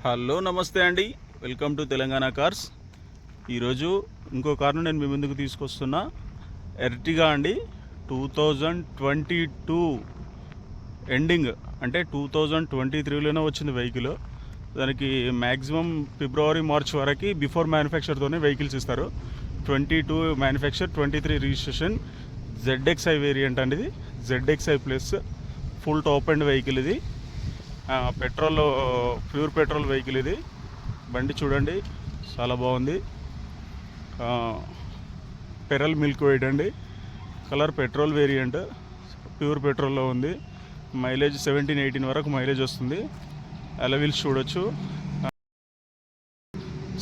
Hello నమస్తే అండి, welcome to Telangana cars. ఈరోజు ఇంకో కార్ను నేను మీ ముందుకు తీసుకొస్తున్నా. ఎర్టిగా అండి. 2022 ఎండింగ్ అంటే 2023లోనే వచ్చింది వెహికల్. దానికి మ్యాక్సిమం ఫిబ్రవరి మార్చ్ వరకు బిఫోర్ మ్యానుఫ్యాక్చర్తోనే వెహికల్స్ ఇస్తారు. 22 మ్యానుఫ్యాక్చర్, 23 రిజిస్ట్రేషన్, ZXi వేరియంట్ అండి. ఇది ZXi plus full top and vehicle. ఇది పెట్రోల్, ప్యూర్ పెట్రోల్ వెహికల్. ఇది బండి చూడండి, చాలా బాగుంది. పెరల్ మిల్క్ వైట్ అండి. కలర్ పెట్రోల్ వేరియంట్, ప్యూర్ పెట్రోల్లో ఉంది. మైలేజ్ 17-18 వరకు మైలేజ్ వస్తుంది. అలవీల్స్ చూడొచ్చు.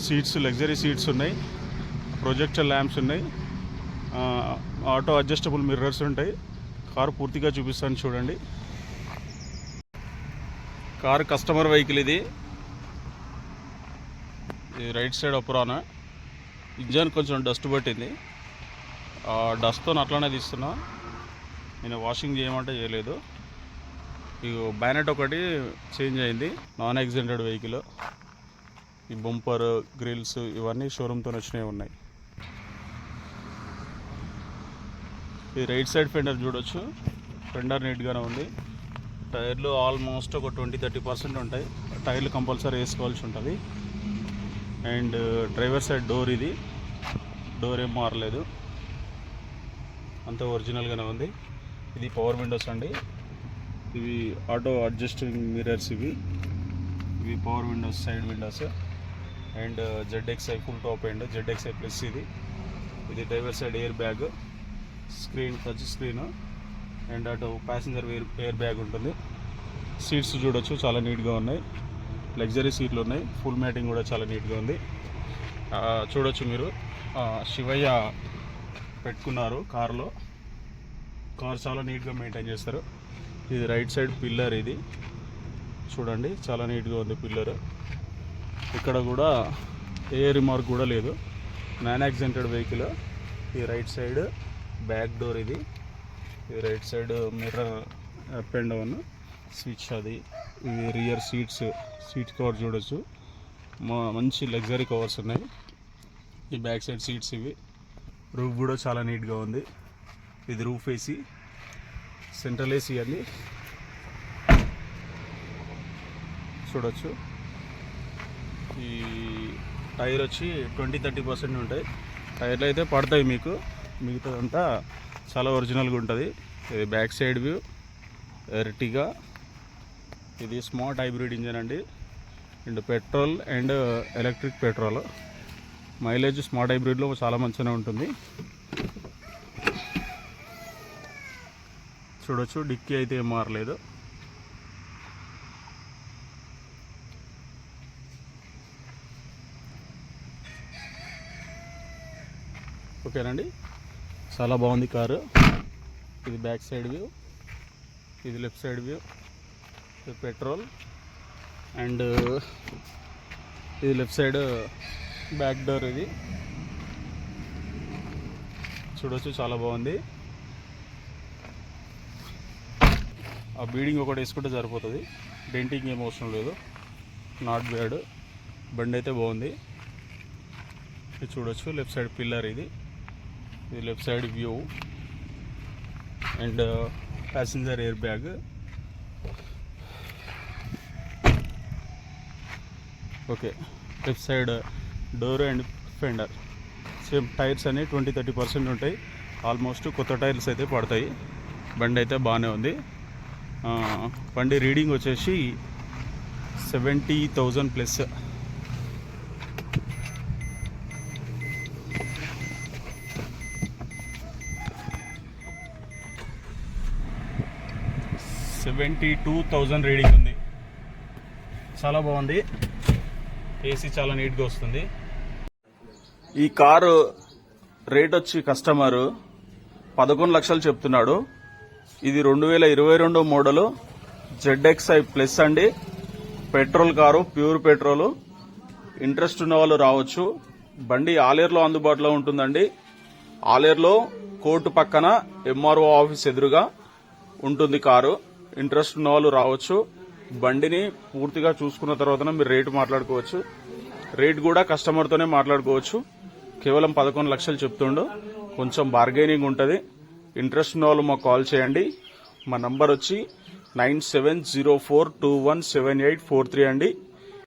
సీట్స్ లగ్జరీ సీట్స్ ఉన్నాయి. ప్రొజెక్టర్ ల్యాంప్స్ ఉన్నాయి. ఆటో అడ్జస్టబుల్ మిర్రర్స్ ఉంటాయి. కారు పూర్తిగా చూపిస్తాను చూడండి. Car customer vehicle. ఇది రైట్ సైడ్ అప్రాన ఇంజన్ కొంచెం డస్ట్ పట్టింది. ఆ డస్ట్తో అట్లానే తీస్తున్నా. నేను వాషింగ్ చేయమంటే చేయలేదు. ఈ బ్యానెట్ ఒకటి చేంజ్ అయింది. Non యాక్సిడెంటెడ్ vehicle. ఈ బంపర్, గ్రిల్స్ ఇవన్నీ షోరూమ్తో వచ్చినవి ఉన్నాయి. ఈ రైట్ సైడ్ ఫెండర్ చూడొచ్చు. ఫెండర్ నీట్గానే ఉంది. టైర్లు ఆల్మోస్ట్ ఒక 20-30% ఉంటాయి. టైర్లు కంపల్సరీ వేసుకోవాల్సి ఉంటుంది. అండ్ డ్రైవర్ సైడ్ డోర్, ఇది డోర్ ఏం మారలేదు, అంతా ఒరిజినల్గానే ఉంది. ఇది పవర్ విండోస్ అండి. ఇవి ఆటో అడ్జస్టింగ్ మిర్రర్స్. ఇవి power windows, side windows. And ZXi full top and ZXi plus. ఇది driver side air bag, screen touch screen. And అటు ప్యాసింజర్ ఎయిర్ బ్యాగ్ ఉంటుంది. సీట్స్ చూడొచ్చు, చాలా నీట్గా ఉన్నాయి. లగ్జరీ సీట్లు ఉన్నాయి. ఫుల్ మ్యాటింగ్ కూడా చాలా నీట్గా ఉంది. చూడొచ్చు మీరు. శివయ్య పెట్టుకున్నారు కారులో. కార్ చాలా నీట్గా మెయింటైన్ చేస్తారు. ఇది రైట్ సైడ్ పిల్లర్. ఇది చూడండి, చాలా నీట్గా ఉంది పిల్లర్. ఇక్కడ కూడా ఏ రిమార్క్ కూడా లేదు. Non యాక్సిడెంటెడ్ vehicle. ఈ రైట్ సైడ్ బ్యాక్ డోర్. ఇది right side mirror up and down switch. అది ఇవి రియర్ సీట్స్, సీట్ కవర్ చూడొచ్చు. మంచి లగ్జరీ కవర్స్ ఉన్నాయి. ఈ బ్యాక్ సైడ్ సీట్స్. ఇవి రూఫ్ కూడా చాలా నీట్గా ఉంది. ఇది రూఫ్ ఏసీ, సెంట్రల్ ఏసీ అండి. చూడొచ్చు. ఈ టైర్ వచ్చి 20-30% ఉంటాయి. టైర్లు అయితే పడతాయి మీకు. మిగతాదంతా చాలా ఒరిజినల్గా ఉంటుంది. ఇది బ్యాక్ సైడ్ వ్యూ. ఎర్టిగా. ఇది స్మార్ట్ హైబ్రిడ్ ఇంజన్ అండి. And petrol and electric petrol. Mileage smart హైబ్రిడ్లో చాలా మంచిగా ఉంటుంది. చూడొచ్చు, డిక్కీ అయితే ఏం మారలేదు. ఓకేనండి, చాలా బాగుంది కారు. ఇది బ్యాక్ సైడ్ వ్యూ, ఇది లెఫ్ట్ సైడ్ వ్యూ. ఇది పెట్రోల్ అండ్ ఇది లెఫ్ట్ సైడ్ బ్యాక్ డోర్. ఇది చూడొచ్చు, చాలా బాగుంది. ఆ బీడింగ్ ఒకటి వేసుకుంటే సరిపోతుంది. డెంటింగ్ ఏం అవసరం లేదు. Not bad. బండి అయితే బాగుంది. ఇది చూడొచ్చు, లెఫ్ట్ సైడ్ పిల్లర్. ఇది left side view and passenger air bag. Okay, left side door and fender. Same tyres అన్ని 20-30% ఉంటాయి. ఆల్మోస్ట్ కొత్త టైర్స్ అయితే పడతాయి. బండి అయితే బాగానే ఉంది. బండి రీడింగ్ వచ్చేసి 70,000 ప్లస్. $72,000 రీడింగ్ ఉంది. చాలా బాగుంది. ఏసీ చాలా నీట్గా వస్తుంది. ఈ కారు రేట్ వచ్చి కస్టమరు 11 లక్షలు చెప్తున్నాడు. ఇది 2022 మోడలు ZXi ప్లస్ అండి. Petrol car, pure petrol. Interest ఉన్న వాళ్ళు రావచ్చు. బండి ఆలేరులో అందుబాటులో ఉంటుందండి. ఆలేరులో కోర్టు పక్కన MRO ఆఫీస్ ఎదురుగా ఉంటుంది కారు. ఇంట్రెస్ట్ ఉన్న వాళ్ళు రావచ్చు. బండిని పూర్తిగా చూసుకున్న తర్వాత మీరు రేటు మాట్లాడుకోవచ్చు. రేట్ కూడా కస్టమర్తోనే మాట్లాడుకోవచ్చు. కేవలం 11 లక్షలు చెప్తుండో, కొంచెం బార్గెనింగ్ ఉంటుంది. ఇంట్రెస్ట్ ఉన్న వాళ్ళు మాకు కాల్ చేయండి. మా నంబర్ వచ్చి 9704217843 అండి.